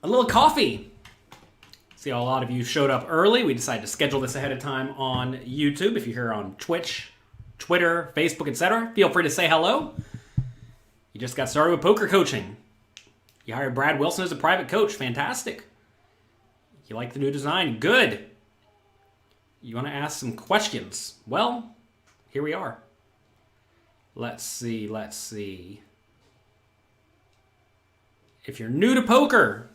a little coffee. See how a lot of you showed up early. We decided to schedule this ahead of time on YouTube. If you're here on Twitch, Twitter, Facebook, etc., feel free to say hello. You just got started with poker coaching. You hired Brad Wilson as a private coach. Fantastic. You like the new design? Good. You want to ask some questions? Well, here we are. Let's see. If you're new to poker,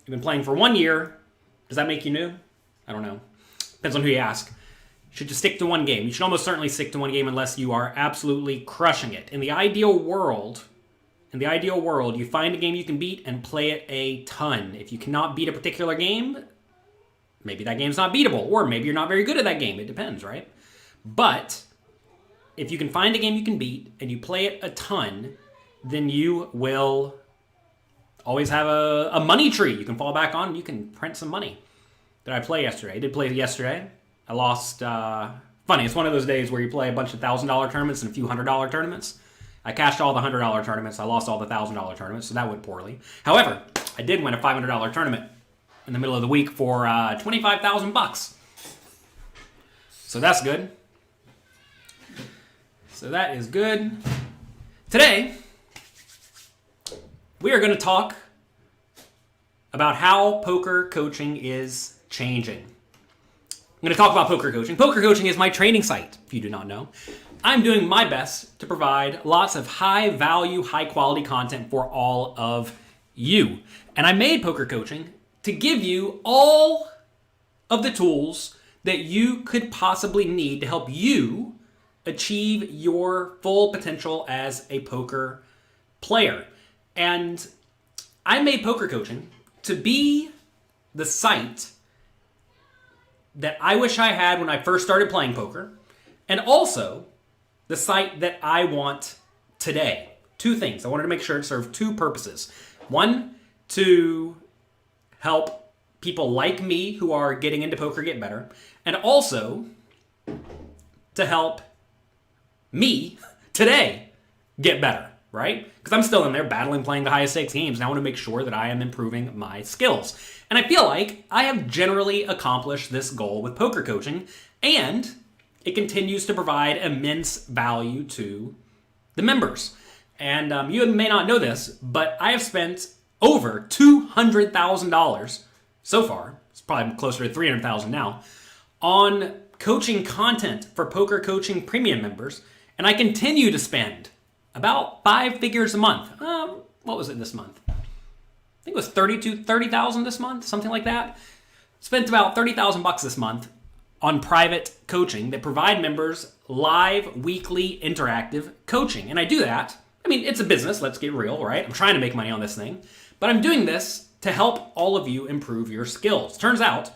you've been playing for 1 year, does that make you new? I don't know. Depends on who you ask. Should you stick to one game? You should almost certainly stick to one game unless you are absolutely crushing it. In the ideal world, you find a game you can beat and play it a ton. If you cannot beat a particular game, maybe that game's not beatable, or maybe you're not very good at that game. It depends, right? But if you can find a game you can beat and you play it a ton, then you will always have a money tree you can fall back on and you can print some money. Did I play yesterday? I did play yesterday. I lost, funny, it's one of those days where you play a bunch of $1,000 tournaments and a few $100 tournaments. I cashed all the $100 tournaments. I lost all the $1,000 tournaments, so that went poorly. However, I did win a $500 tournament in the middle of the week for $25,000. So that's good. So that is good. Today, we are going to talk about how poker coaching is changing. I'm going to talk about poker coaching. Poker coaching is my training site, if you do not know. I'm doing my best to provide lots of high-value, high-quality content for all of you. And I made poker coaching to give you all of the tools that you could possibly need to help you achieve your full potential as a poker player. And I made poker coaching to be the site that I wish I had when I first started playing poker, and also the site that I want today. Two things. I wanted to make sure it served two purposes. One, to help people like me who are getting into poker get better, and also to help me today get better, right? Because I'm still in there battling, playing the highest stakes games, and I want to make sure that I am improving my skills. And I feel like I have generally accomplished this goal with poker coaching, and it continues to provide immense value to the members. And you may not know this, but I have spent over $200,000 so far, it's probably closer to $300,000 now, on coaching content for Poker Coaching Premium members, and I continue to spend about 5 figures a month. What was it this month? I think it was $30,000 this month, something like that. Spent about $30,000 this month on private coaching that provide members live, weekly, interactive coaching. And I do that. I mean, it's a business, let's get real, right? I'm trying to make money on this thing. But I'm doing this to help all of you improve your skills. Turns out,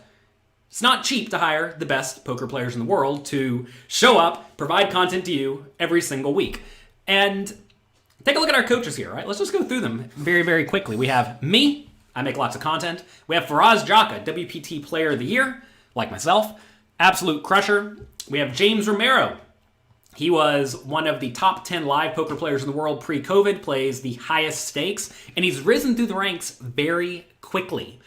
it's not cheap to hire the best poker players in the world to show up, provide content to you every single week. And take a look at our coaches here, right? Let's just go through them very, very quickly. We have me. I make lots of content. We have Faraz Jaka, WPT Player of the Year, like myself. Absolute crusher. We have James Romero. He was one of the top 10 live poker players in the world pre-COVID, plays the highest stakes, and he's risen through the ranks very quickly.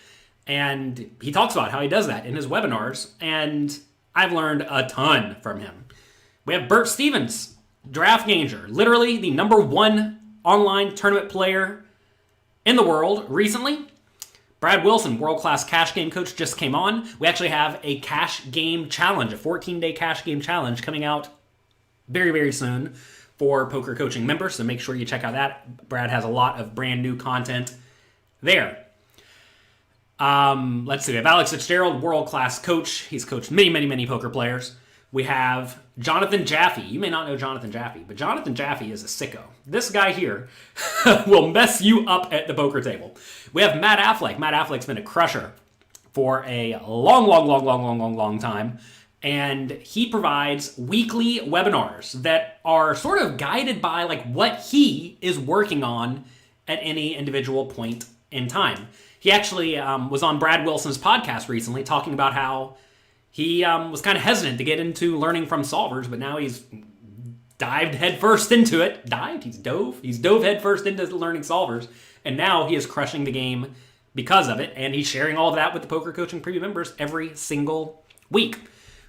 And he talks about how he does that in his webinars, and I've learned a ton from him. We have Bert Stevens, Draft Ganger, literally the #1 online tournament player in the world recently. Brad Wilson, world-class cash game coach, just came on. We actually have a cash game challenge, a 14-day cash game challenge coming out very, very soon for poker coaching members, so make sure you check out that. Brad has a lot of brand new content there. Let's see, we have Alex Fitzgerald, world-class coach. He's coached many, many, many poker players. We have Jonathan Jaffe. You may not know Jonathan Jaffe, but Jonathan Jaffe is a sicko. This guy here will mess you up at the poker table. We have Matt Affleck. Matt Affleck's been a crusher for a long time. And he provides weekly webinars that are sort of guided by like what he is working on at any individual point in time. He actually was on Brad Wilson's podcast recently talking about how he was kind of hesitant to get into learning from solvers, but now he's dived headfirst into it. He's dove headfirst into learning solvers, and now he is crushing the game because of it, and he's sharing all of that with the Poker Coaching Preview members every single week.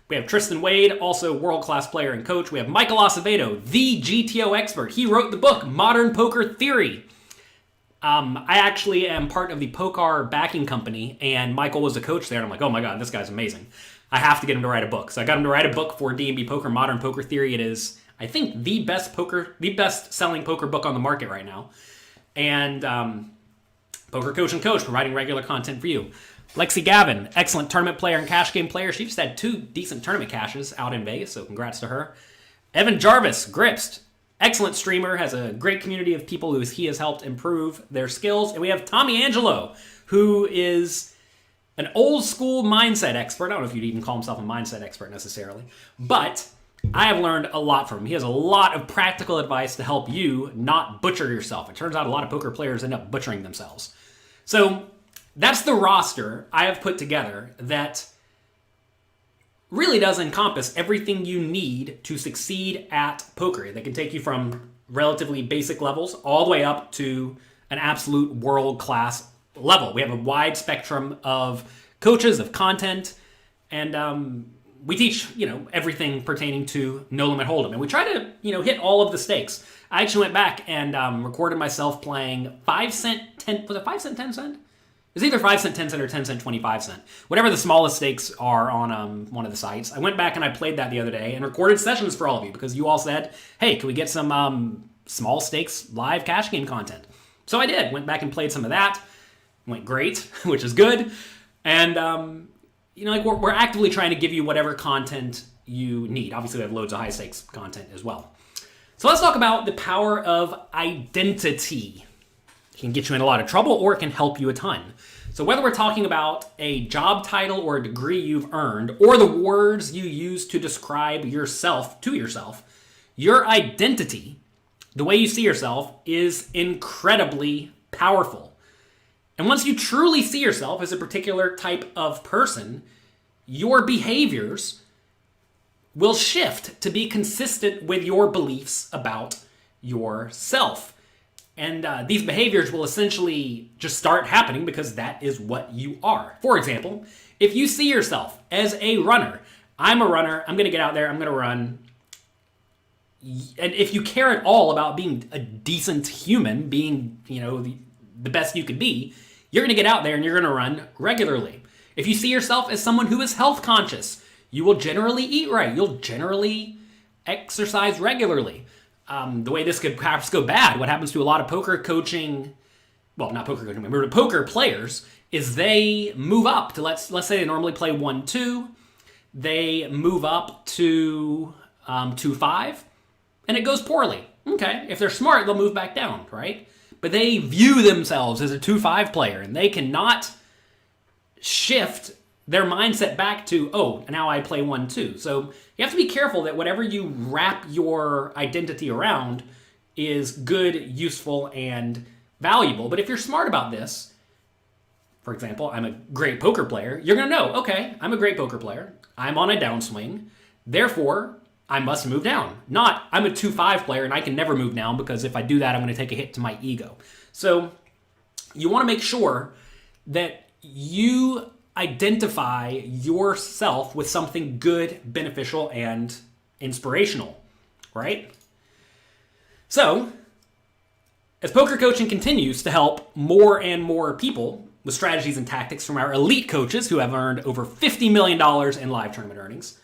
We have Tristan Wade, also world-class player and coach. We have Michael Acevedo, the GTO expert. He wrote the book, Modern Poker Theory. I actually am part of the Poker backing company, and Michael was a coach there, and I'm like, oh my god, this guy's amazing. I have to get him to write a book. So I got him to write a book for D&B Poker, Modern Poker Theory. It is, I think, the best-selling poker book on the market right now. And Poker Coach and Coach, providing regular content for you. Lexy Gavin, excellent tournament player and cash game player. She just had 2 decent tournament cashes out in Vegas, so congrats to her. Evan Jarvis, Gripst, excellent streamer, has a great community of people who he has helped improve their skills. And we have Tommy Angelo, who is an old school mindset expert. I don't know if you'd even call himself a mindset expert necessarily, but I have learned a lot from him. He has a lot of practical advice to help you not butcher yourself. It turns out a lot of poker players end up butchering themselves. So that's the roster I have put together that really does encompass everything you need to succeed at poker. They can take you from relatively basic levels all the way up to an absolute world-class level. We have a wide spectrum of coaches, of content, and we teach, everything pertaining to No Limit Hold'em. And we try to, hit all of the stakes. I actually went back and recorded myself playing 5 cent, 10, was it 5 cent, 10 cent? It was either 5 cent, 10 cent, or 10 cent, 25 cent. Whatever the smallest stakes are on one of the sites. I went back and I played that the other day and recorded sessions for all of you because you all said, hey, can we get some small stakes live cash game content? So I did. Went back and played some of that. Went great, which is good. And, we're actively trying to give you whatever content you need. Obviously, we have loads of high stakes content as well. So let's talk about the power of identity. It can get you in a lot of trouble or it can help you a ton. So whether we're talking about a job title or a degree you've earned or the words you use to describe yourself to yourself, your identity, the way you see yourself, is incredibly powerful. And once you truly see yourself as a particular type of person, your behaviors will shift to be consistent with your beliefs about yourself. And these behaviors will essentially just start happening because that is what you are. For example, if you see yourself as a runner, I'm a runner, I'm going to get out there, I'm going to run. And if you care at all about being a decent human, being, the best you could be, you're going to get out there and you're going to run regularly. If you see yourself as someone who is health conscious, you will generally eat right. You'll generally exercise regularly. The way this could perhaps go bad, what happens to a lot of poker coaching, well, not poker coaching, but poker players, is they move up to, let's say they normally play 1-2, they move up to 2-5, and it goes poorly. Okay, if they're smart, they'll move back down, right? But they view themselves as a 2-5 player, and they cannot shift their mindset back to, oh, now I play 1-2. So you have to be careful that whatever you wrap your identity around is good, useful, and valuable. But if you're smart about this, for example, I'm a great poker player, you're going to know, okay, I'm a great poker player. I'm on a downswing. Therefore, I must move down. Not, I'm a 2-5 player and I can never move down because if I do that, I'm going to take a hit to my ego. So you want to make sure that you identify yourself with something good, beneficial, and inspirational, right? So, as poker coaching continues to help more and more people with strategies and tactics from our elite coaches who have earned over $50 million in live tournament earnings,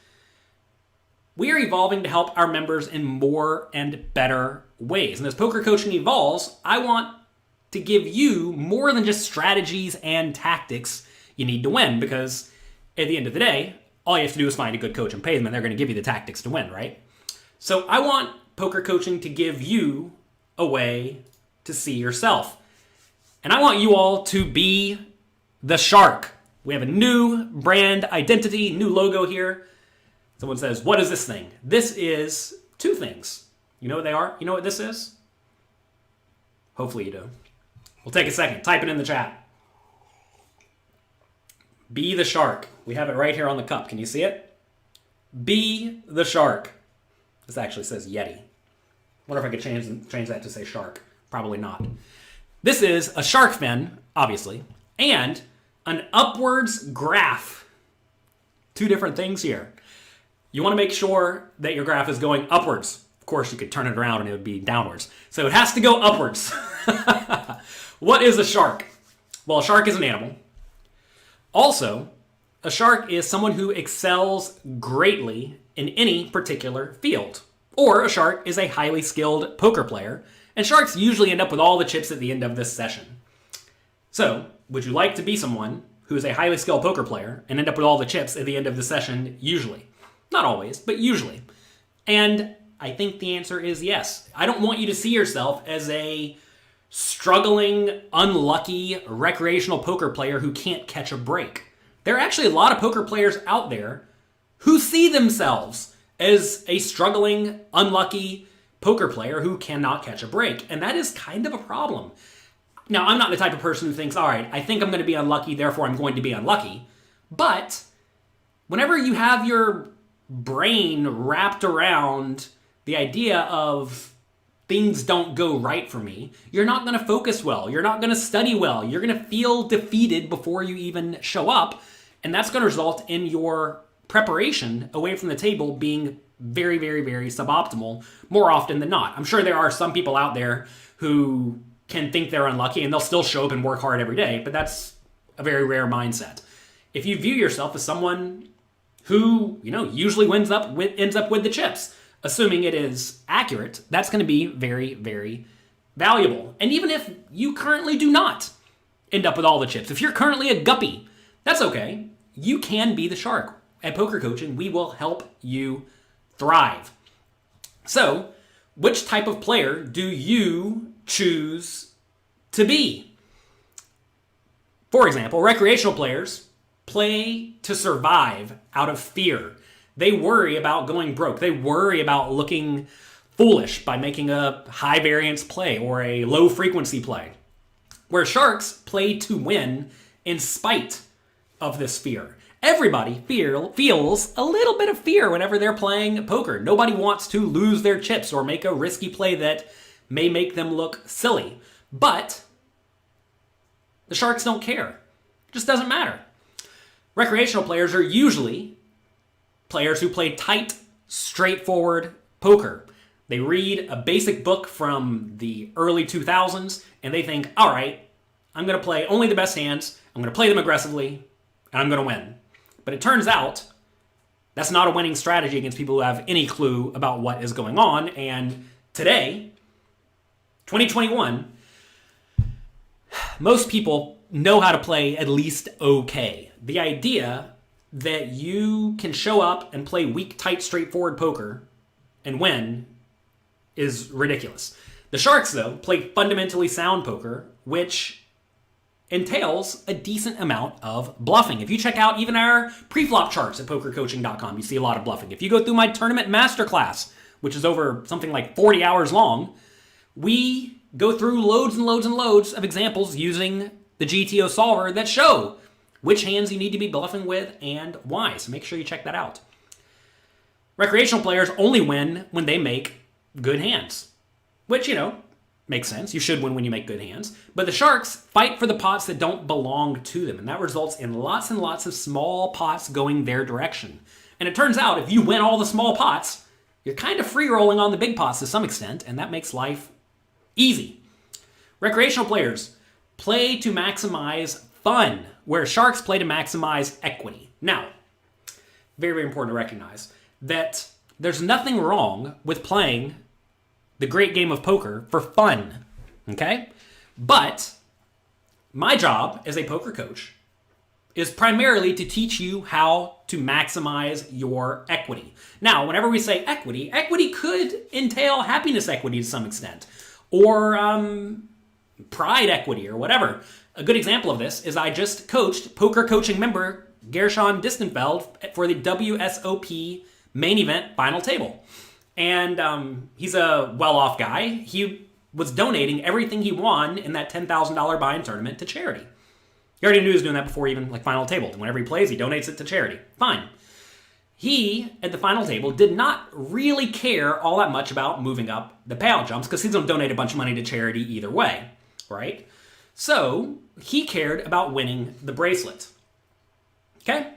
we are evolving to help our members in more and better ways. And as poker coaching evolves, I want to give you more than just strategies and tactics you need to win, because at the end of the day, all you have to do is find a good coach and pay them, and they're going to give you the tactics to win, right? So I want poker coaching to give you a way to see yourself. And I want you all to be the shark. We have a new brand identity, new logo here. Someone says, what is this thing? This is 2 things. You know what they are? You know what this is? Hopefully you do. We'll take a second. Type it in the chat. Be the shark. We have it right here on the cup. Can you see it? Be the shark. This actually says Yeti. Wonder if I could change that to say shark. Probably not. This is a shark fin, obviously, and an upwards graph. Two different things here. You want to make sure that your graph is going upwards. Of course, you could turn it around and it would be downwards. So it has to go upwards. What is a shark? Well, a shark is an animal. Also, a shark is someone who excels greatly in any particular field. Or a shark is a highly skilled poker player, and sharks usually end up with all the chips at the end of this session. So, would you like to be someone who is a highly skilled poker player and end up with all the chips at the end of the session usually? Not always, but usually. And I think the answer is yes. I don't want you to see yourself as a struggling, unlucky, recreational poker player who can't catch a break. There are actually a lot of poker players out there who see themselves as a struggling, unlucky poker player who cannot catch a break. And that is kind of a problem. Now, I'm not the type of person who thinks, all right, I think I'm going to be unlucky, therefore I'm going to be unlucky. But whenever you have your brain wrapped around the idea of things don't go right for me, you're not going to focus well. You're not going to study well. You're going to feel defeated before you even show up. And that's going to result in your preparation away from the table being very, very, very suboptimal more often than not. I'm sure there are some people out there who can think they're unlucky and they'll still show up and work hard every day, but that's a very rare mindset. If you view yourself as someone who, usually ends up with the chips, assuming it is accurate, that's going to be very, very valuable. And even if you currently do not end up with all the chips, if you're currently a guppy, that's okay. You can be the shark. At Poker Coaching, we will help you thrive. So, which type of player do you choose to be? For example, recreational players play to survive out of fear. They worry about going broke. They worry about looking foolish by making a high variance play or a low frequency play. Where sharks play to win in spite of this fear. Everybody feels a little bit of fear whenever they're playing poker. Nobody wants to lose their chips or make a risky play that may make them look silly. But the sharks don't care. It just doesn't matter. Recreational players are usually players who play tight, straightforward poker. They read a basic book from the early 2000s and they think, all right, I'm going to play only the best hands, I'm going to play them aggressively, and I'm going to win. But it turns out that's not a winning strategy against people who have any clue about what is going on. And today, 2021, most people know how to play at least okay. The idea that you can show up and play weak, tight, straightforward poker and win is ridiculous. The Sharks, though, play fundamentally sound poker, which entails a decent amount of bluffing. If you check out even our pre-flop charts at PokerCoaching.com, you see a lot of bluffing. If you go through my tournament masterclass, which is over something like 40 hours long, we go through loads and loads and loads of examples using the GTO solver that show which hands you need to be bluffing with and why. So make sure you check that out. Recreational players only win when they make good hands, which, makes sense. You should win when you make good hands. But the Sharks fight for the pots that don't belong to them, and that results in lots and lots of small pots going their direction. And it turns out if you win all the small pots, you're kind of free-rolling on the big pots to some extent, and that makes life easy. Recreational players play to maximize fun, where Sharks play to maximize equity. Now, very, very important to recognize that there's nothing wrong with playing the great game of poker for fun, okay? But my job as a poker coach is primarily to teach you how to maximize your equity. Now, whenever we say equity, equity could entail happiness equity to some extent, or pride equity, or whatever. A good example of this is I just coached poker coaching member Gershon Distenfeld for the WSOP main event final table. And he's a well-off guy. He was donating everything he won in that $10,000 buy-in tournament to charity. He already knew he was doing that before even final table. Whenever he plays, he donates it to charity. Fine. he, at the final table, did not really care all that much about moving up the payout jumps because he's going to donate a bunch of money to charity either way, right? So he cared about winning the bracelet. Okay?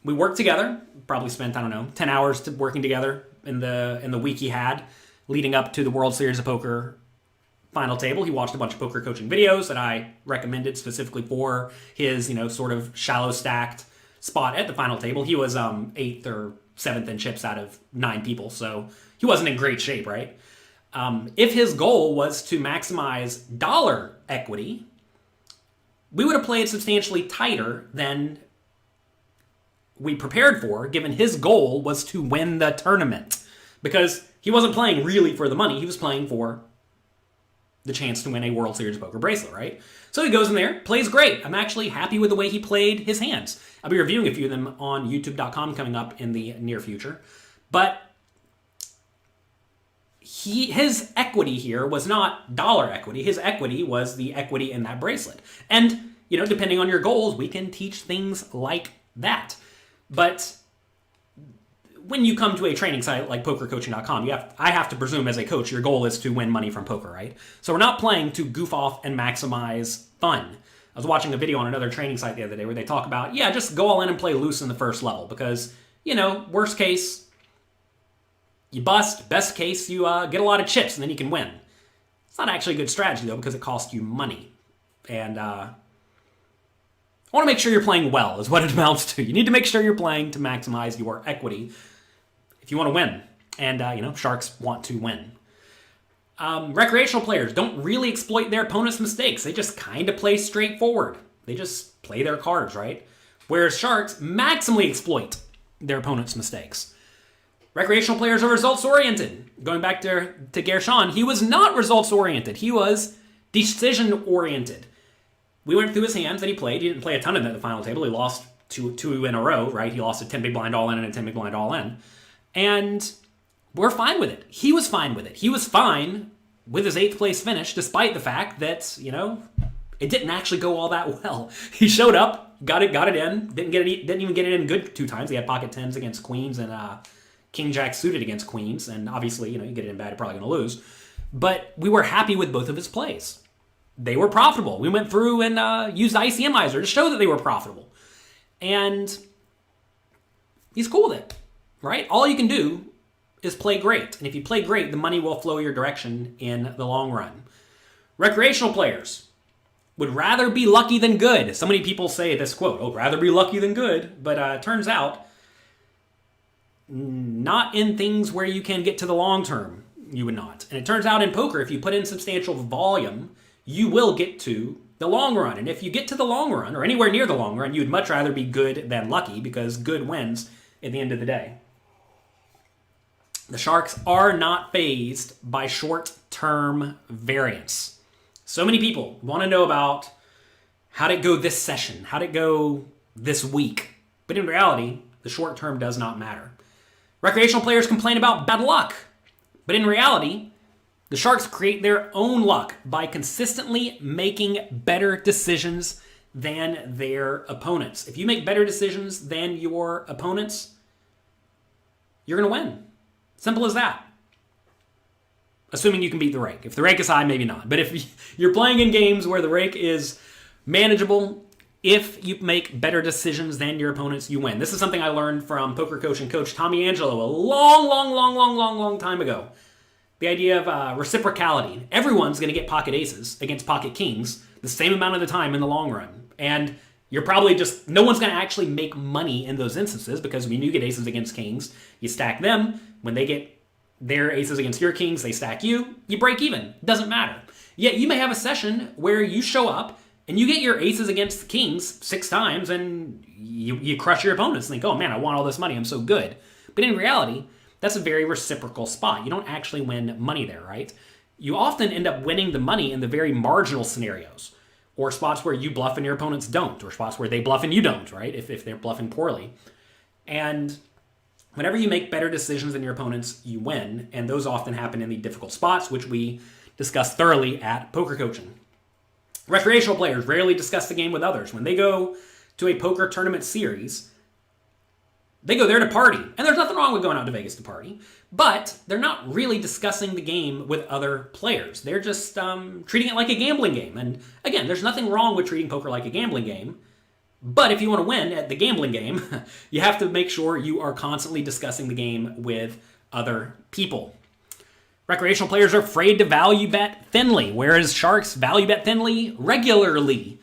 We worked together, probably spent, 10 hours working together in the week he had leading up to the World Series of Poker final table. He watched a bunch of poker coaching videos that I recommended specifically for his, sort of shallow stacked spot at the final table. He was 8th or 7th in chips out of 9 people, so he wasn't in great shape, right? If his goal was to maximize dollar equity, we would have played substantially tighter than we prepared for, given his goal was to win the tournament. Because he wasn't playing really for the money, he was playing for the chance to win a World Series of Poker bracelet, right? So he goes in there, plays great. I'm actually happy with the way he played his hands. I'll be reviewing a few of them on youtube.com coming up in the near future. But his equity here was not dollar equity. His equity was the equity in that bracelet. And, depending on your goals, we can teach things like that. But when you come to a training site like PokerCoaching.com, I have to presume as a coach, your goal is to win money from poker, right? So we're not playing to goof off and maximize fun. I was watching a video on another training site the other day where they talk about, just go all in and play loose in the first level because, worst case, you bust. Best case, you get a lot of chips and then you can win. It's not actually a good strategy, though, because it costs you money. And I want to make sure you're playing well is what it amounts to. You need to make sure you're playing to maximize your equity if you want to win. And, sharks want to win. Recreational players don't really exploit their opponent's mistakes. They just kind of play straightforward. They just play their cards, right? Whereas sharks maximally exploit their opponent's mistakes. Recreational players are results-oriented. Going back to Gershon, he was not results-oriented. He was decision-oriented. We went through his hands that he played. He didn't play a ton of them at the final table. He lost two in a row, right? He lost a 10 big blind all in and a 10 big blind all in. And we're fine with it. He was fine with it. He was fine with his 8th place finish, despite the fact that, it didn't actually go all that well. He showed up, got it in, didn't even get it in good 2 times. He had pocket 10s against queens and king jack suited against queens. And obviously, you get it in bad, you're probably going to lose. But we were happy with both of his plays. They were profitable. We went through and used ICMizer to show that they were profitable. And he's cool with it, right? All you can do is play great. And if you play great, the money will flow your direction in the long run. Recreational players would rather be lucky than good. So many people say this quote, rather be lucky than good. But it turns out, not in things where you can get to the long term, you would not. And it turns out in poker, if you put in substantial volume, you will get to the long run. And if you get to the long run, or anywhere near the long run, you'd much rather be good than lucky because good wins at the end of the day. The Sharks are not fazed by short-term variance. So many people want to know about how did it go this session? How did it go this week? But in reality, the short term does not matter. Recreational players complain about bad luck. But in reality, the Sharks create their own luck by consistently making better decisions than their opponents. If you make better decisions than your opponents, you're going to win. Simple as that. Assuming you can beat the rake. If the rake is high, maybe not. But if you're playing in games where the rake is manageable, if you make better decisions than your opponents, you win. This is something I learned from poker coaching coach Tommy Angelo a long time ago. The idea of reciprocality. Everyone's going to get pocket aces against pocket kings the same amount of the time in the long run. And you're probably no one's going to actually make money in those instances because when you get aces against kings, you stack them. When they get their aces against your kings, they stack you. You break even. Doesn't matter. Yet you may have a session where you show up and you get your aces against the kings 6 times and you crush your opponents and think, oh man, I want all this money. I'm so good. But in reality, that's a very reciprocal spot. You don't actually win money there, right? You often end up winning the money in the very marginal scenarios or spots where you bluff and your opponents don't, or spots where they bluff and you don't, right? If they're bluffing poorly. And whenever you make better decisions than your opponents, you win. And those often happen in the difficult spots, which we discuss thoroughly at Poker Coaching. Recreational players rarely discuss the game with others. When they go to a poker tournament series, They go there to party. And there's nothing wrong with going out to Vegas to party. But they're not really discussing the game with other players. They're just treating it like a gambling game. And again, there's nothing wrong with treating poker like a gambling game. But if you want to win at the gambling game, you have to make sure you are constantly discussing the game with other people. Recreational players are afraid to value bet thinly, whereas sharks value bet thinly regularly.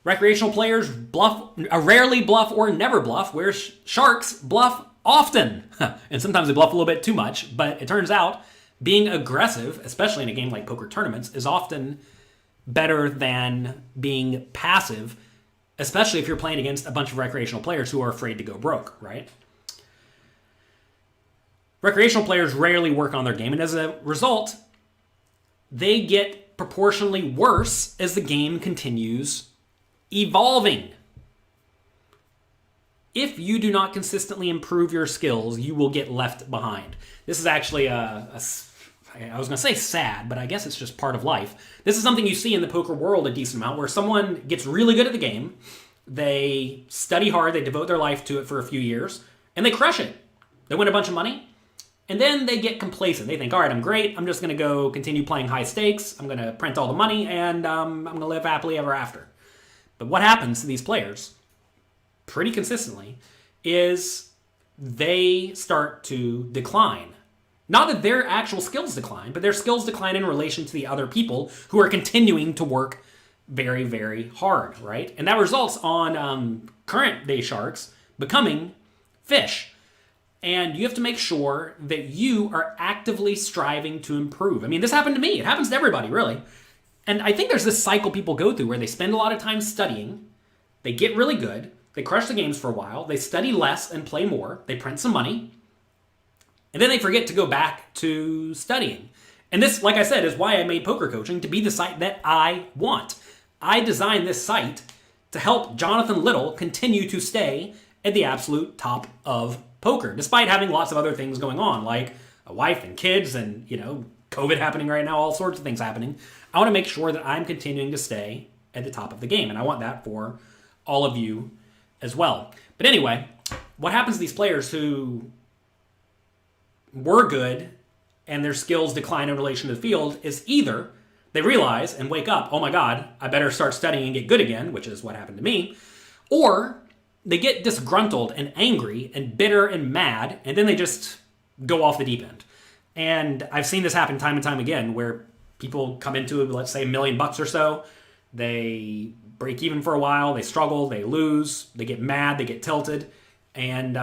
Recreational players rarely bluff or never bluff, whereas sharks bluff often. And sometimes they bluff a little bit too much, but it turns out being aggressive, especially in a game like poker tournaments, is often better than being passive, especially if you're playing against a bunch of recreational players who are afraid to go broke, right? Recreational players rarely work on their game, and as a result, they get proportionally worse as the game continues evolving. If you do not consistently improve your skills, you will get left behind. This is actually I was going to say sad, but I guess it's just part of life. This is something you see in the poker world a decent amount, where someone gets really good at the game, they study hard, they devote their life to it for a few years, and they crush it. They win a bunch of money, and then they get complacent. They think, all right, I'm great, I'm just going to go continue playing high stakes, I'm going to print all the money, and I'm going to live happily ever after. But what happens to these players, pretty consistently, is they start to decline. Not that their actual skills decline, but their skills decline in relation to the other people who are continuing to work very, very hard, right? And that results on current day sharks becoming fish. And you have to make sure that you are actively striving to improve. I mean, this happened to me. It happens to everybody, really. And I think there's this cycle people go through where they spend a lot of time studying, they get really good, they crush the games for a while, they study less and play more, they print some money, and then they forget to go back to studying. And this, like I said, is why I made Poker Coaching, to be the site that I want. I designed this site to help Jonathan Little continue to stay at the absolute top of poker, despite having lots of other things going on, like a wife and kids and, COVID happening right now, all sorts of things happening. I want to make sure that I'm continuing to stay at the top of the game, and I want that for all of you as well. But anyway, what happens to these players who were good and their skills decline in relation to the field is either they realize and wake up, oh my God, I better start studying and get good again, which is what happened to me, or they get disgruntled and angry and bitter and mad, and then they just go off the deep end. And I've seen this happen time and time again, where people come into, let's say, $1 million or so, they break even for a while, they struggle, they lose, they get mad, they get tilted, and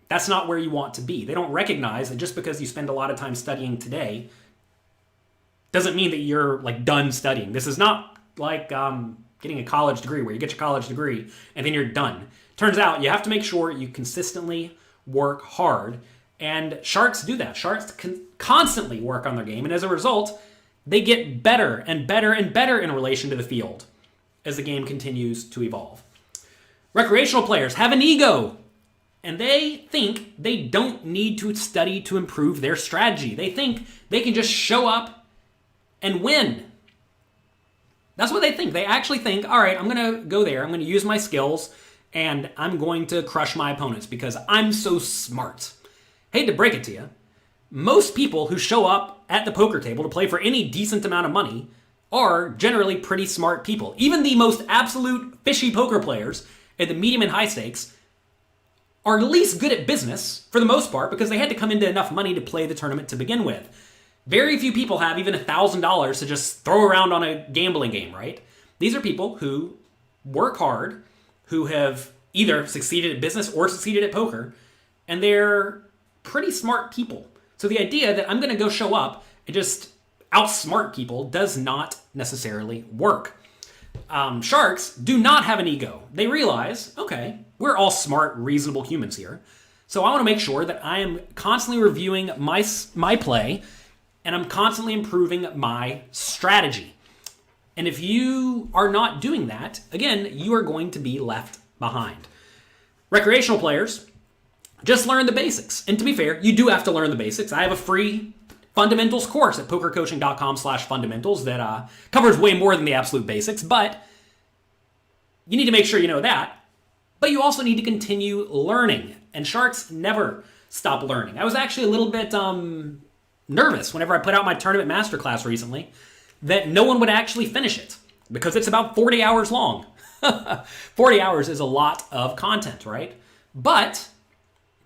that's not where you want to be. They don't recognize that just because you spend a lot of time studying today doesn't mean that you're done studying. This is not like getting a college degree where you get your college degree and then you're done. Turns out you have to make sure you consistently work hard, and sharks do that. Sharks can constantly work on their game, and as a result, they get better and better and better in relation to the field as the game continues to evolve. Recreational players have an ego, and they think they don't need to study to improve their strategy. They think they can just show up and win. That's what they think. They actually think, all right, I'm going to go there, I'm going to use my skills, and I'm going to crush my opponents because I'm so smart. Hate to break it to you, most people who show up at the poker table to play for any decent amount of money are generally pretty smart people. Even the most absolute fishy poker players at the medium and high stakes are at least good at business, for the most part, because they had to come into enough money to play the tournament to begin with. Very few people have even $1,000 to just throw around on a gambling game, right? These are people who work hard, who have either succeeded at business or succeeded at poker, and they're pretty smart people. So the idea that I'm going to go show up and just outsmart people does not necessarily work. Sharks do not have an ego. They realize, okay, we're all smart, reasonable humans here. So I want to make sure that I am constantly reviewing my play, and I'm constantly improving my strategy. And if you are not doing that, again, you are going to be left behind. Recreational players just learn the basics. And to be fair, you do have to learn the basics. I have a free fundamentals course at pokercoaching.com/fundamentals that covers way more than the absolute basics, but you need to make sure you know that. but you also need to continue learning. And sharks never stop learning. I was actually a little bit nervous whenever I put out my tournament masterclass recently that no one would actually finish it because it's about 40 hours long. 40 hours is a lot of content, right? But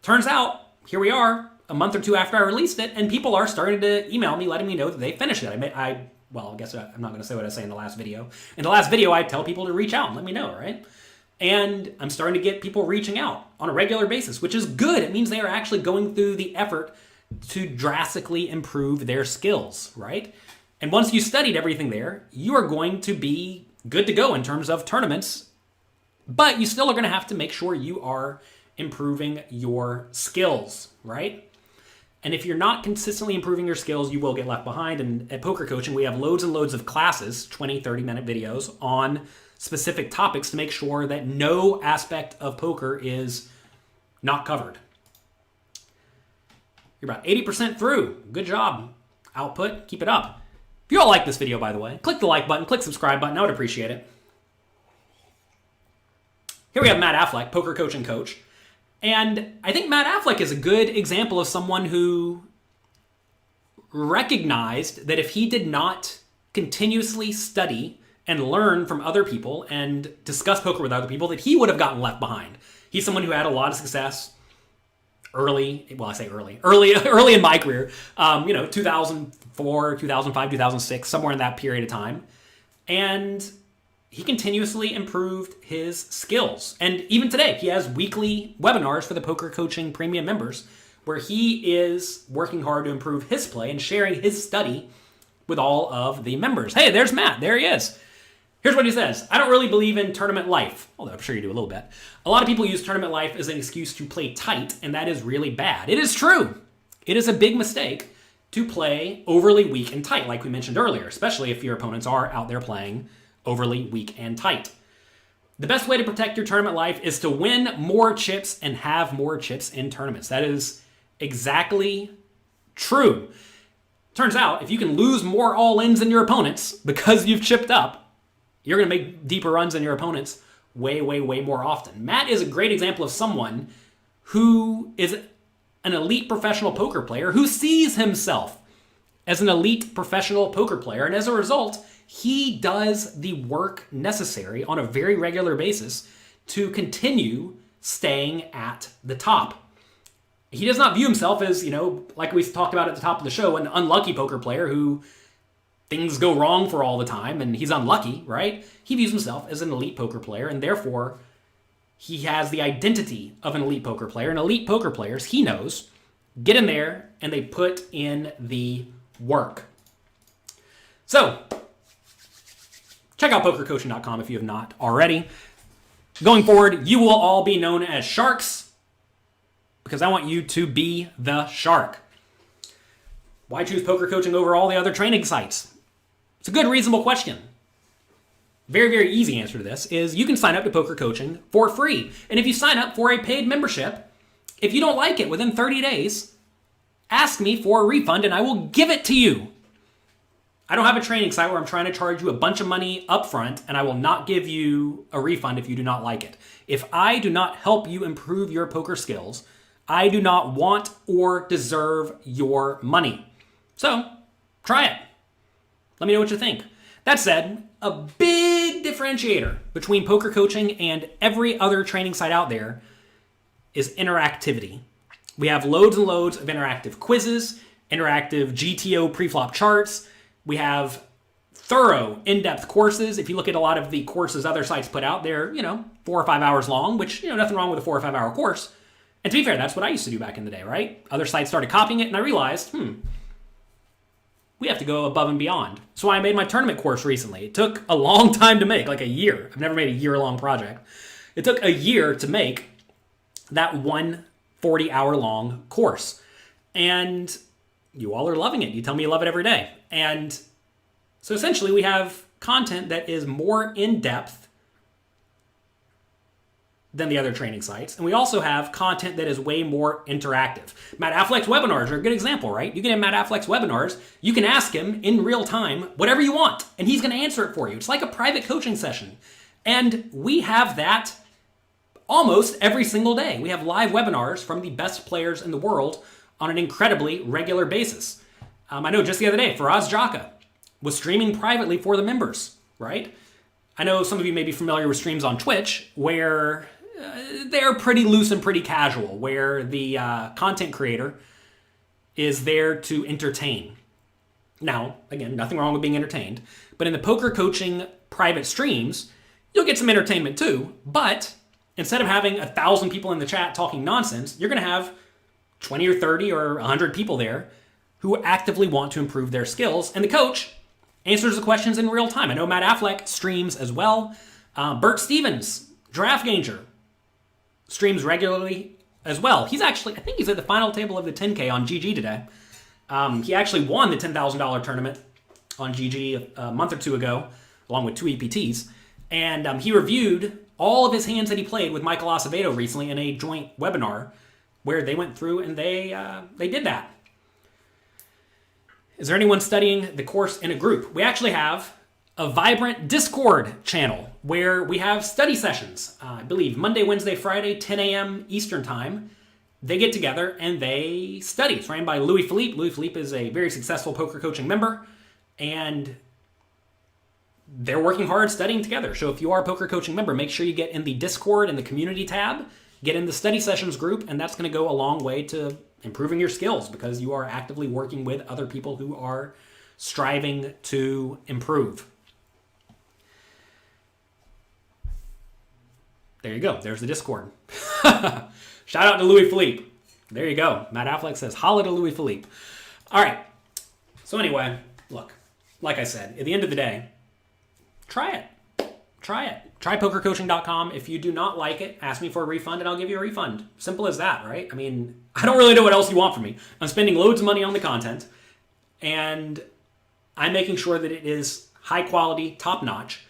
turns out, here we are, a month or two after I released it, and people are starting to email me letting me know that they finished it. I guess I'm not going to say what I say in the last video. In the last video, I tell people to reach out and let me know, right? And I'm starting to get people reaching out on a regular basis, which is good. It means they are actually going through the effort to drastically improve their skills, right? And once you studied everything there, you are going to be good to go in terms of tournaments, but you still are going to have to make sure you are improving your skills, right? And if you're not consistently improving your skills, you will get left behind. And at Poker Coaching, we have loads and loads of classes, 20, 30-minute videos on specific topics to make sure that no aspect of poker is not covered. You're about 80% through. Good job. Output, keep it up. If you all like this video, by the way, click the like button, click subscribe button. I would appreciate it. Here we have Matt Affleck, poker coaching coach. And I think Matt Affleck is a good example of someone who recognized that if he did not continuously study and learn from other people and discuss poker with other people, that he would have gotten left behind. He's someone who had a lot of success early in my career, 2004, 2005, 2006, somewhere in that period of time. And he continuously improved his skills. And even today, he has weekly webinars for the Poker Coaching Premium members where he is working hard to improve his play and sharing his study with all of the members. Hey, there's Matt. There he is. Here's what he says. I don't really believe in tournament life, although I'm sure you do a little bit. A lot of people use tournament life as an excuse to play tight, and that is really bad. It is true. It is a big mistake to play overly weak and tight, like we mentioned earlier, especially if your opponents are out there playing overly weak and tight. The best way to protect your tournament life is to win more chips and have more chips in tournaments. That is exactly true. Turns out, if you can lose more all-ins than your opponents because you've chipped up, you're going to make deeper runs than your opponents way, way, way more often. Matt is a great example of someone who is an elite professional poker player who sees himself as an elite professional poker player. And as a result, he does the work necessary on a very regular basis to continue staying at the top. He does not view himself as, like we talked about at the top of the show, an unlucky poker player who things go wrong for all the time and he's unlucky, right? He views himself as an elite poker player, and therefore he has the identity of an elite poker player. And elite poker players, he knows, get in there and they put in the work. So, check out PokerCoaching.com if you have not already. Going forward, you will all be known as sharks because I want you to be the shark. Why choose poker coaching over all the other training sites? It's a good, reasonable question. Very, very easy answer to this is you can sign up to Poker Coaching for free. And if you sign up for a paid membership, if you don't like it within 30 days, ask me for a refund and I will give it to you. I don't have a training site where I'm trying to charge you a bunch of money up front and I will not give you a refund if you do not like it. If I do not help you improve your poker skills, I do not want or deserve your money. So, try it. Let me know what you think. That said, a big differentiator between poker coaching and every other training site out there is interactivity. We have loads and loads of interactive quizzes, interactive GTO preflop charts. We have thorough, in-depth courses. If you look at a lot of the courses other sites put out, they're, 4 or 5 hours long, which, nothing wrong with a 4 or 5 hour course. And to be fair, that's what I used to do back in the day, right? Other sites started copying it and I realized, we have to go above and beyond. So I made my tournament course recently. It took a long time to make, like a year. I've never made a year-long project. It took a year to make that one 40-hour-long course. And you all are loving it. You tell me you love it every day. And so essentially we have content that is more in-depth than the other training sites. And we also have content that is way more interactive. Matt Affleck's webinars are a good example, right? You can have Matt Affleck's webinars. You can ask him in real time whatever you want, and he's going to answer it for you. It's like a private coaching session. And we have that almost every single day. We have live webinars from the best players in the world on an incredibly regular basis. I know just the other day, Faraz Jaka was streaming privately for the members, right? I know some of you may be familiar with streams on Twitch where they're pretty loose and pretty casual, where the content creator is there to entertain. Now, again, nothing wrong with being entertained, but in the poker coaching private streams, you'll get some entertainment too, but instead of having 1,000 people in the chat talking nonsense, you're going to have 20 or 30 or 100 people there who actively want to improve their skills, and the coach answers the questions in real time. I know Matt Affleck streams as well. Bert Stevens, Draft Ganger, streams regularly as well. He's actually, I think he's at the final table of the 10K on GG today. He actually won the $10,000 tournament on GG a month or two ago, along with 2 EPTs. And he reviewed all of his hands that he played with Michael Acevedo recently in a joint webinar where they went through and they did that. Is there anyone studying the course in a group? We actually have a vibrant Discord channel where we have study sessions. I believe Monday, Wednesday, Friday, 10 a.m. Eastern time. They get together and they study. It's ran by Louis Philippe. Louis Philippe is a very successful poker coaching member, and they're working hard studying together. So if you are a poker coaching member, make sure you get in the Discord and the community tab, get in the study sessions group, and that's going to go a long way to improving your skills because you are actively working with other people who are striving to improve. There you go. There's the Discord. Shout out to Louis Philippe. There you go. Matt Affleck says, holla to Louis Philippe. All right. So anyway, look, like I said, at the end of the day, try it. Try it. Try PokerCoaching.com. If you do not like it, ask me for a refund and I'll give you a refund. Simple as that, right? I mean, I don't really know what else you want from me. I'm spending loads of money on the content and I'm making sure that it is high quality, top notch,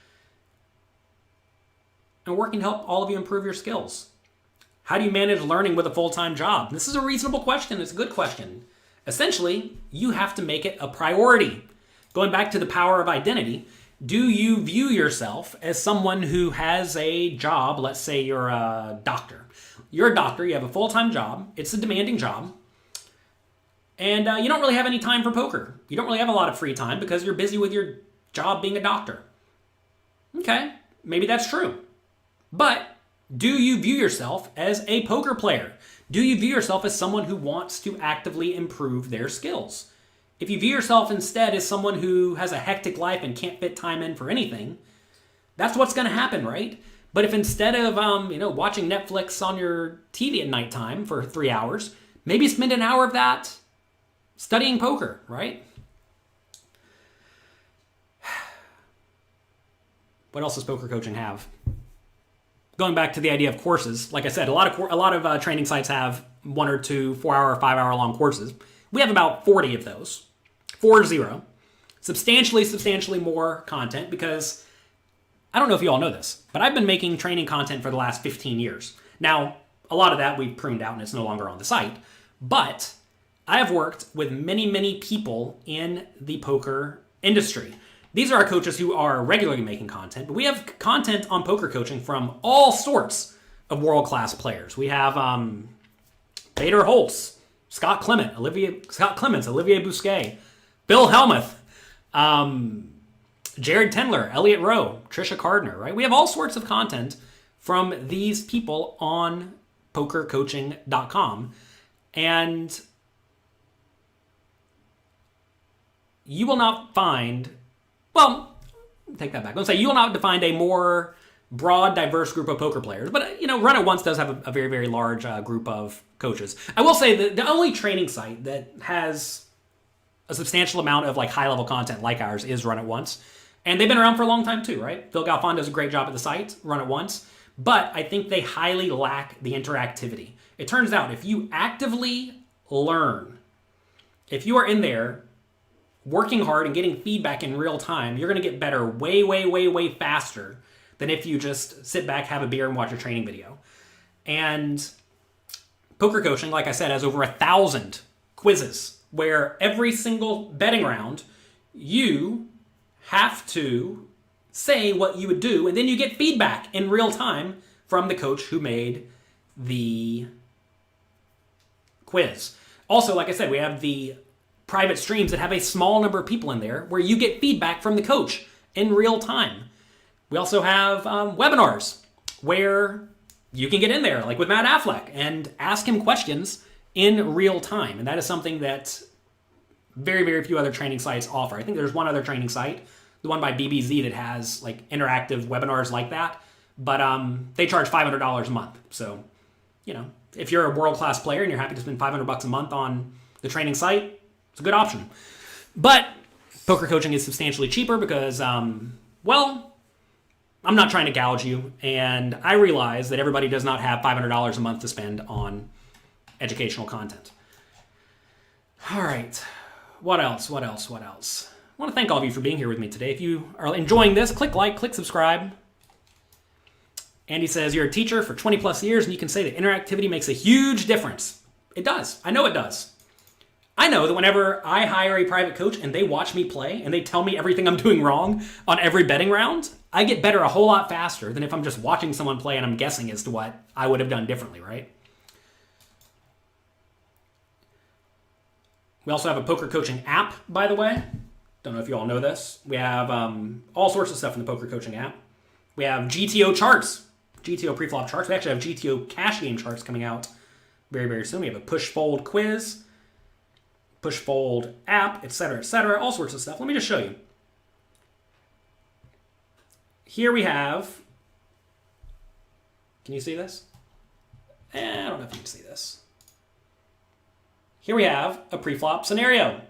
and working to help all of you improve your skills. How do you manage learning with a full-time job? This is a reasonable question. It's a good question. Essentially, you have to make it a priority. Going back to the power of identity, do you view yourself as someone who has a job? Let's say you're a doctor. You're a doctor. You have a full-time job. It's a demanding job. And you don't really have any time for poker. You don't really have a lot of free time because you're busy with your job being a doctor. Okay, maybe that's true. But do you view yourself as a poker player? Do you view yourself as someone who wants to actively improve their skills? If you view yourself instead as someone who has a hectic life and can't fit time in for anything, that's what's going to happen, right? But if instead of watching Netflix on your TV at nighttime for 3 hours, maybe spend an hour of that studying poker, right? What else does poker coaching have? Going back to the idea of courses, like I said, a lot of training sites have 1 or 2 4-hour or 5-hour long courses. We have about 40 of those. 40. Substantially more content because I don't know if you all know this, but I've been making training content for the last 15 years. Now, a lot of that we've pruned out and it's no longer on the site, but I have worked with many people in the poker industry. These are our coaches who are regularly making content, but we have content on poker coaching from all sorts of world-class players. We have Bader Holtz, Scott Clements, Olivier Bousquet, Bill Helmuth, Jared Tendler, Elliot Rowe, Trisha Cardner, right? We have all sorts of content from these people on PokerCoaching.com, and you will not find... Well, take that back. Let's say you will not find a more broad, diverse group of poker players. But, Run It Once does have a very, very large group of coaches. I will say that the only training site that has a substantial amount of high-level content like ours is Run It Once. And they've been around for a long time too, right? Phil Galfond does a great job at the site, Run It Once. But I think they highly lack the interactivity. It turns out if you actively learn, if you are in there working hard and getting feedback in real time, you're going to get better way faster than if you just sit back, have a beer, and watch a training video. And poker coaching, like I said, has over 1,000 quizzes where every single betting round, you have to say what you would do, and then you get feedback in real time from the coach who made the quiz. Also, like I said, we have the private streams that have a small number of people in there where you get feedback from the coach in real time. We also have webinars where you can get in there, like with Matt Affleck, and ask him questions in real time. And that is something that very, very few other training sites offer. I think there's one other training site, the one by BBZ, that has like interactive webinars like that. But they charge $500 a month. So, you know, if you're a world-class player and you're happy to spend $500 a month on the training site, it's a good option. But poker coaching is substantially cheaper because, well, I'm not trying to gouge you, and I realize that everybody does not have $500 a month to spend on educational content. All right. What else? I want to thank all of you for being here with me today. If you are enjoying this, click like, click subscribe. Andy says, you're a teacher for 20 plus years, and you can say that interactivity makes a huge difference. It does. I know it does. I know that whenever I hire a private coach and they watch me play and they tell me everything I'm doing wrong on every betting round, I get better a whole lot faster than if I'm just watching someone play and I'm guessing as to what I would have done differently, right? We also have a poker coaching app, by the way. Don't know if you all know this. We have all sorts of stuff in the poker coaching app. We have GTO charts, GTO preflop charts. We actually have GTO cash game charts coming out very, very soon. We have a push-fold quiz, push-fold app, etc., all sorts of stuff. Let me just show you. Here we have, can you see this? I don't know if you can see this. Here we have a preflop scenario.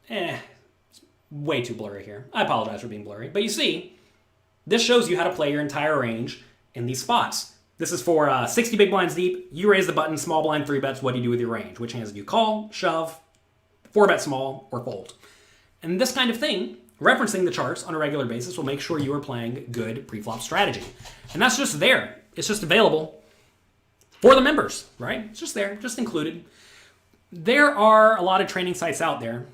It's way too blurry here. I apologize for being blurry. But you see, this shows you how to play your entire range in these spots. This is for 60 big blinds deep. You raise the button, small blind 3-bets. What do you do with your range? Which hands do you call, shove, 4-bet small, or fold? And this kind of thing, referencing the charts on a regular basis, will make sure you are playing good preflop strategy. And that's just there. It's just available for the members, right? It's just there, just included. There are a lot of training sites out there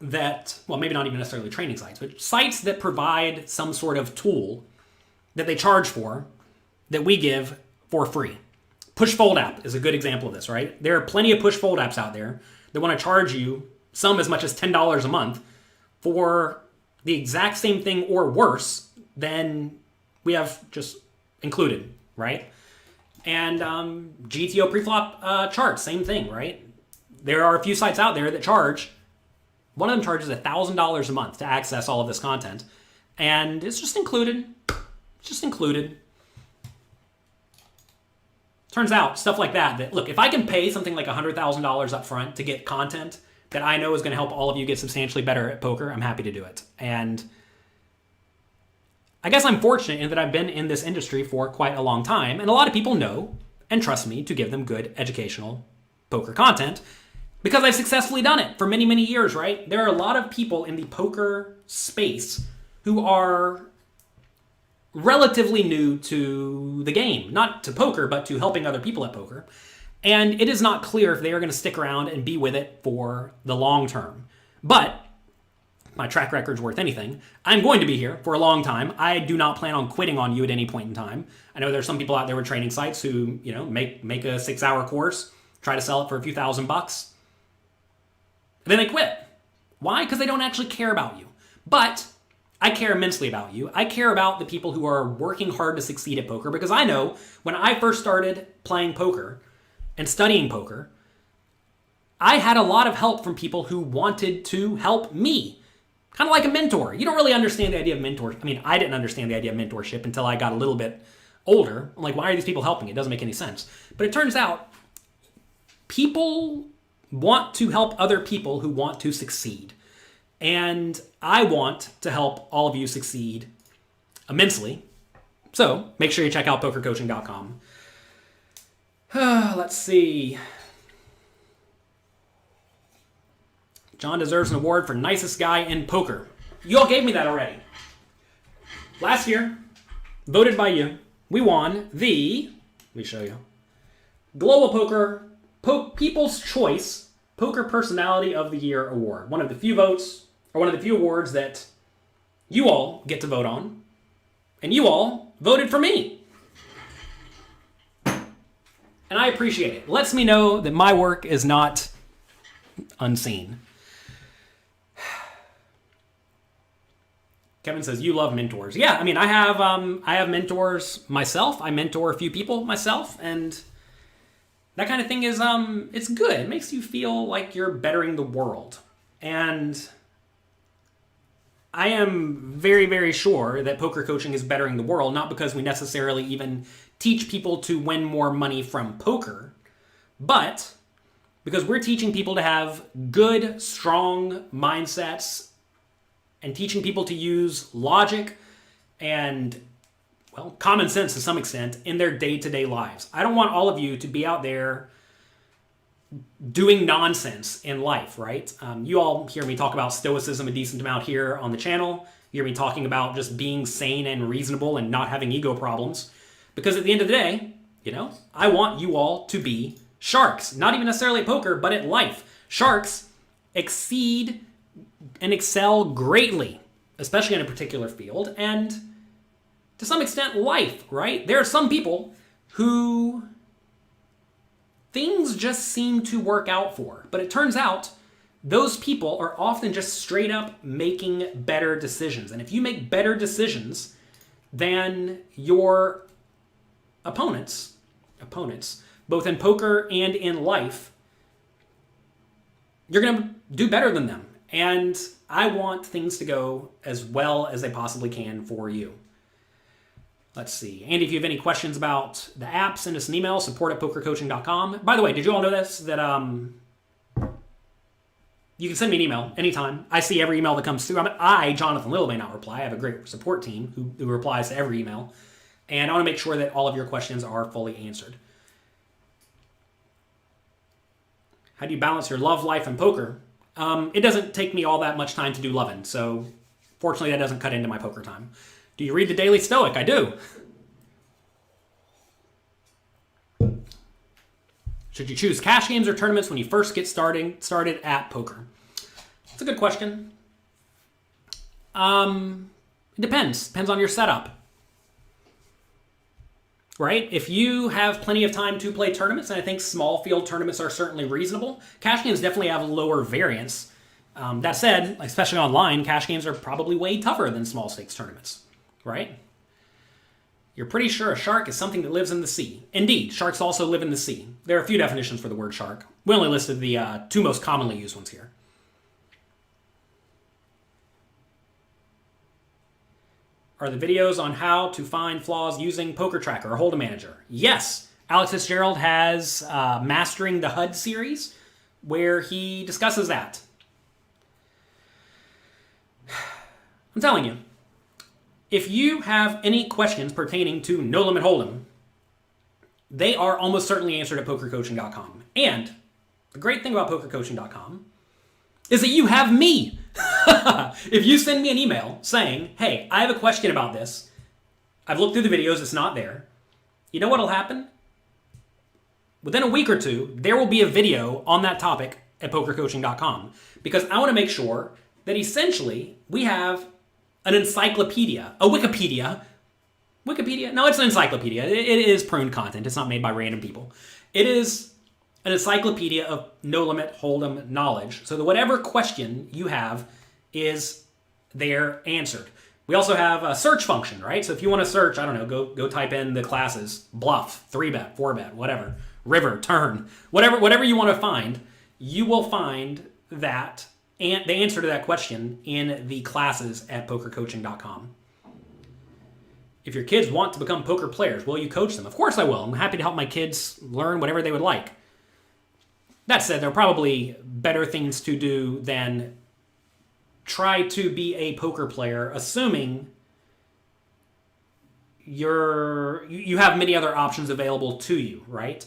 that, well, maybe not even necessarily training sites, but sites that provide some sort of tool that they charge for that we give for free. Push-fold app is a good example of this, right? There are plenty of push-fold apps out there that want to charge you some as much as $10 a month for the exact same thing or worse than we have just included, right? And GTO preflop charts, same thing, right? There are a few sites out there that charge, one of them charges $1,000 a month to access all of this content, and it's just included. It's just included. Turns out, stuff like that, look, if I can pay something like $100,000 up front to get content that I know is going to help all of you get substantially better at poker, I'm happy to do it. And I guess I'm fortunate in that I've been in this industry for quite a long time, and a lot of people know and trust me to give them good educational poker content because I've successfully done it for many, many years, right? There are a lot of people in the poker space who are relatively new to the game, not to poker, but to helping other people at poker. And it is not clear if they are going to stick around and be with it for the long term. But my track record's worth anything. I'm going to be here for a long time. I do not plan on quitting on you at any point in time. I know there's some people out there with training sites who, you know, make a 6-hour course, try to sell it for a few $1,000, and then they quit. Why? Because they don't actually care about you. But I care immensely about you. I care about the people who are working hard to succeed at poker, because I know when I first started playing poker and studying poker, I had a lot of help from people who wanted to help me. Kind of like a mentor. You don't really understand the idea of mentorship. I mean, I didn't understand the idea of mentorship until I got a little bit older. I'm like, why are these people helping? It doesn't make any sense. But it turns out people want to help other people who want to succeed. And I want to help all of you succeed immensely. So make sure you check out PokerCoaching.com. Let's see. John deserves an award for nicest guy in poker. You all gave me that already. Last year, voted by you, we won the, let me show you, Global Poker People's Choice Poker Personality of the Year Award. One of the few votes, or one of the few awards that you all get to vote on. And you all voted for me. And I appreciate it. It lets me know that my work is not unseen. Kevin says, you love mentors. Yeah, I mean, I have mentors myself. I mentor a few people myself, and that kind of thing is, it's good. It makes you feel like you're bettering the world. And I am very, very sure that poker coaching is bettering the world, not because we necessarily even teach people to win more money from poker, but because we're teaching people to have good, strong mindsets and teaching people to use logic and, well, common sense to some extent in their day-to-day lives. I don't want all of you to be out there doing nonsense in life, right? You all hear me talk about stoicism a decent amount here on the channel. You hear me talking about just being sane and reasonable and not having ego problems. Because at the end of the day, I want you all to be sharks. Not even necessarily at poker, but at life. Sharks exceed and excel greatly, especially in a particular field, and to some extent, life, right? There are some people who things just seem to work out for, but it turns out those people are often just straight up making better decisions. And if you make better decisions than your opponents, both in poker and in life, you're going to do better than them. And I want things to go as well as they possibly can for you. Let's see. Andy, if you have any questions about the app, send us an email, support@pokercoaching.com. By the way, did you all know this? That you can send me an email anytime. I see every email that comes through. Jonathan Little, may not reply. I have a great support team who replies to every email. And I want to make sure that all of your questions are fully answered. How do you balance your love life and poker? It doesn't take me all that much time to do loving, so fortunately that doesn't cut into my poker time. Do you read the Daily Stoic? I do. Should you choose cash games or tournaments when you first get started at poker? That's a good question. It depends. Depends on your setup. Right? If you have plenty of time to play tournaments, and I think small field tournaments are certainly reasonable, cash games definitely have lower variance. That said, especially online, cash games are probably way tougher than small stakes tournaments, right? You're pretty sure a shark is something that lives in the sea. Indeed, sharks also live in the sea. There are a few definitions for the word shark. We only listed the two most commonly used ones here. Are the videos on how to find flaws using Poker Tracker or Hold'em Manager? Yes. Alex Fitzgerald has Mastering the HUD series where he discusses that. I'm telling you, if you have any questions pertaining to No Limit Hold'em, they are almost certainly answered at PokerCoaching.com. And the great thing about PokerCoaching.com is that you have me. If you send me an email saying, hey, I have a question about this, I've looked through the videos, it's not there, you know what'll happen? Within a week or two, there will be a video on that topic at PokerCoaching.com, because I want to make sure that essentially we have an encyclopedia, a Wikipedia. No, it's an encyclopedia. It is pruned content. It's not made by random people. It is an encyclopedia of no-limit hold'em knowledge, so that whatever question you have is there answered. We also have a search function, right? So if you want to search, I don't know, go type in the classes, bluff, 3-bet, 4-bet, whatever, river, turn, whatever you want to find, you will find that and the answer to that question in the classes at PokerCoaching.com. If your kids want to become poker players, will you coach them? Of course I will. I'm happy to help my kids learn whatever they would like. That said, there are probably better things to do than try to be a poker player, assuming you have many other options available to you, right?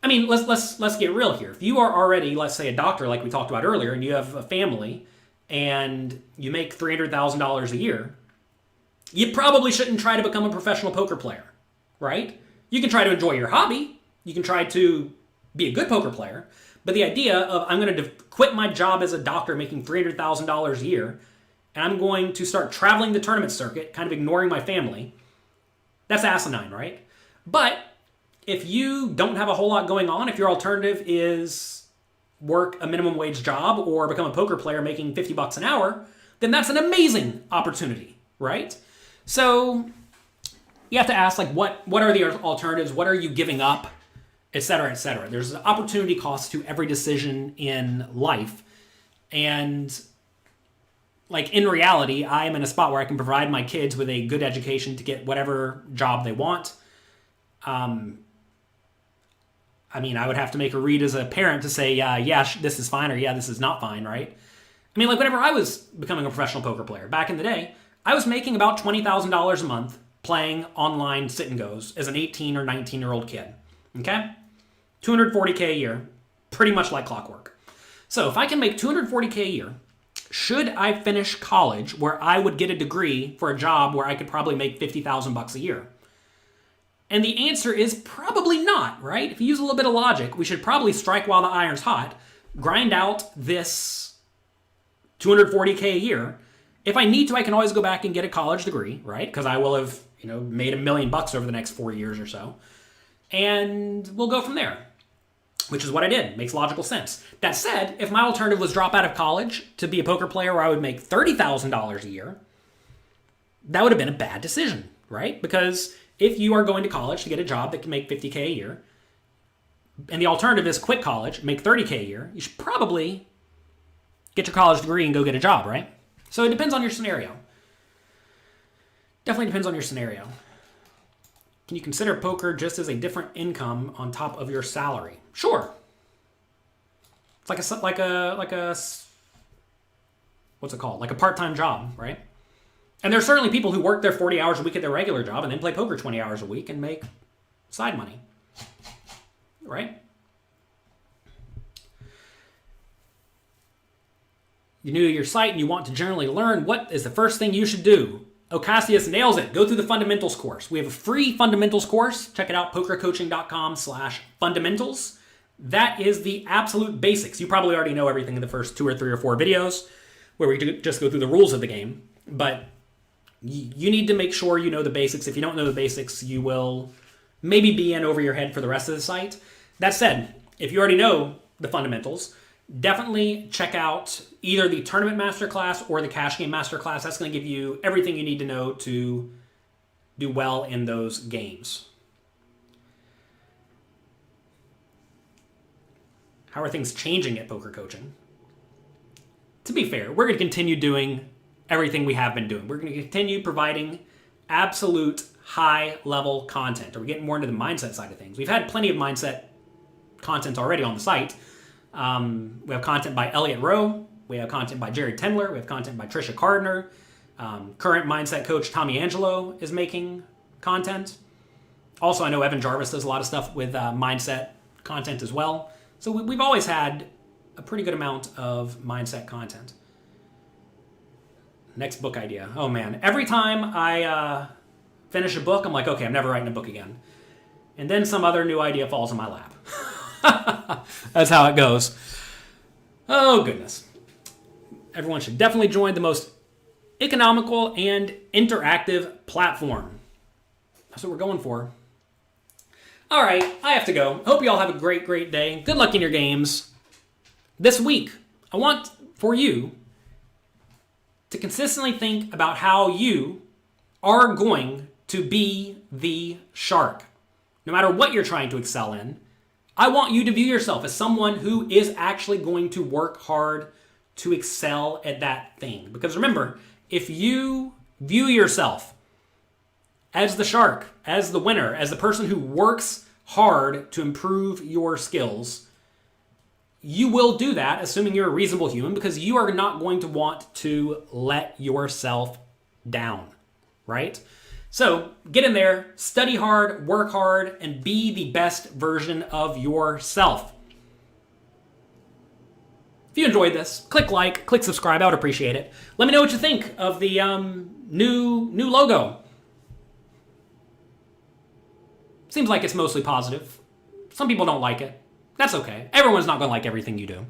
I mean, let's get real here. If you are already, let's say, a doctor, like we talked about earlier, and you have a family, and you make $300,000 a year, you probably shouldn't try to become a professional poker player, right? You can try to enjoy your hobby. You can try to be a good poker player. But the idea of I'm going to quit my job as a doctor making $300,000 a year, and I'm going to start traveling the tournament circuit, kind of ignoring my family, that's asinine, right? But if you don't have a whole lot going on, if your alternative is work a minimum wage job or become a poker player making $50 an hour, then that's an amazing opportunity, right? So you have to ask, like, what are the alternatives? What are you giving up? Et cetera, et cetera. There's an opportunity cost to every decision in life. And like in reality, I am in a spot where I can provide my kids with a good education to get whatever job they want. I mean, I would have to make a read as a parent to say, yeah, this is fine, or yeah, this is not fine, right? I mean, like whenever I was becoming a professional poker player back in the day, I was making about $20,000 a month playing online sit and goes as an 18 or 19-year-old kid. Okay? $240K a year, pretty much like clockwork. So if I can make $240K a year, should I finish college where I would get a degree for a job where I could probably make $50,000 a year? And the answer is probably not, right? If you use a little bit of logic, we should probably strike while the iron's hot, grind out this $240K a year. If I need to, I can always go back and get a college degree, right? Because I will have, made $1 million over the next 4 years or so. And we'll go from there, which is what I did. Makes logical sense. That said, if my alternative was drop out of college to be a poker player where I would make $30,000 a year, that would have been a bad decision, right? Because if you are going to college to get a job that can make $50K a year, and the alternative is quit college, make $30K a year, you should probably get your college degree and go get a job, right? So it depends on your scenario. Definitely depends on your scenario. Can you consider poker just as a different income on top of your salary? Sure. It's like a what's it called? Like a part-time job, right? And there's certainly people who work their 40 hours a week at their regular job and then play poker 20 hours a week and make side money, right? You're new to your site and you want to generally learn, what is the first thing you should do? Ocasius nails it. Go through the fundamentals course. We have a free fundamentals course. Check it out, pokercoaching.com/fundamentals. That is the absolute basics. You probably already know everything in the first 2 or 3 or 4 videos where we just go through the rules of the game. But you need to make sure you know the basics. If you don't know the basics, you will maybe be in over your head for the rest of the site. That said, if you already know the fundamentals, definitely check out either the Tournament Masterclass or the Cash Game Masterclass. That's going to give you everything you need to know to do well in those games. How are things changing at Poker Coaching? To be fair, we're going to continue doing everything we have been doing. We're going to continue providing absolute high-level content. We're getting more into the mindset side of things. We've had plenty of mindset content already on the site. We have content by Elliot Rowe. We have content by Jerry Tendler. We have content by Trisha Cardner. Current mindset coach Tommy Angelo is making content. Also, I know Evan Jarvis does a lot of stuff with mindset content as well. So we've always had a pretty good amount of mindset content. Next book idea. Oh man, every time I finish a book, I'm like, okay, I'm never writing a book again. And then some other new idea falls in my lap. That's how it goes. Oh, goodness. Everyone should definitely join the most economical and interactive platform. That's what we're going for. All right, I have to go. Hope you all have a great, great day. Good luck in your games. This week, I want for you to consistently think about how you are going to be the shark. No matter what you're trying to excel in, I want you to view yourself as someone who is actually going to work hard to excel at that thing. Because remember, if you view yourself as the shark, as the winner, as the person who works hard to improve your skills, you will do that, assuming you're a reasonable human, because you are not going to want to let yourself down, right? So get in there, study hard, work hard, and be the best version of yourself. If you enjoyed this, click like, click subscribe. I would appreciate it. Let me know what you think of the new logo. Seems like it's mostly positive. Some people don't like it. That's okay. Everyone's not going to like everything you do.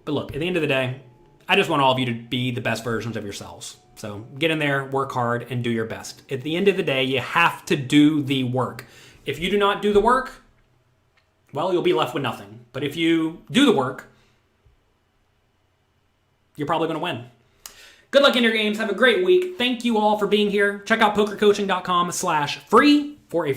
But look, at the end of the day, I just want all of you to be the best versions of yourselves. So get in there, work hard, and do your best. At the end of the day, you have to do the work. If you do not do the work, well, you'll be left with nothing. But if you do the work, you're probably going to win. Good luck in your games. Have a great week. Thank you all for being here. Check out pokercoaching.com/free for a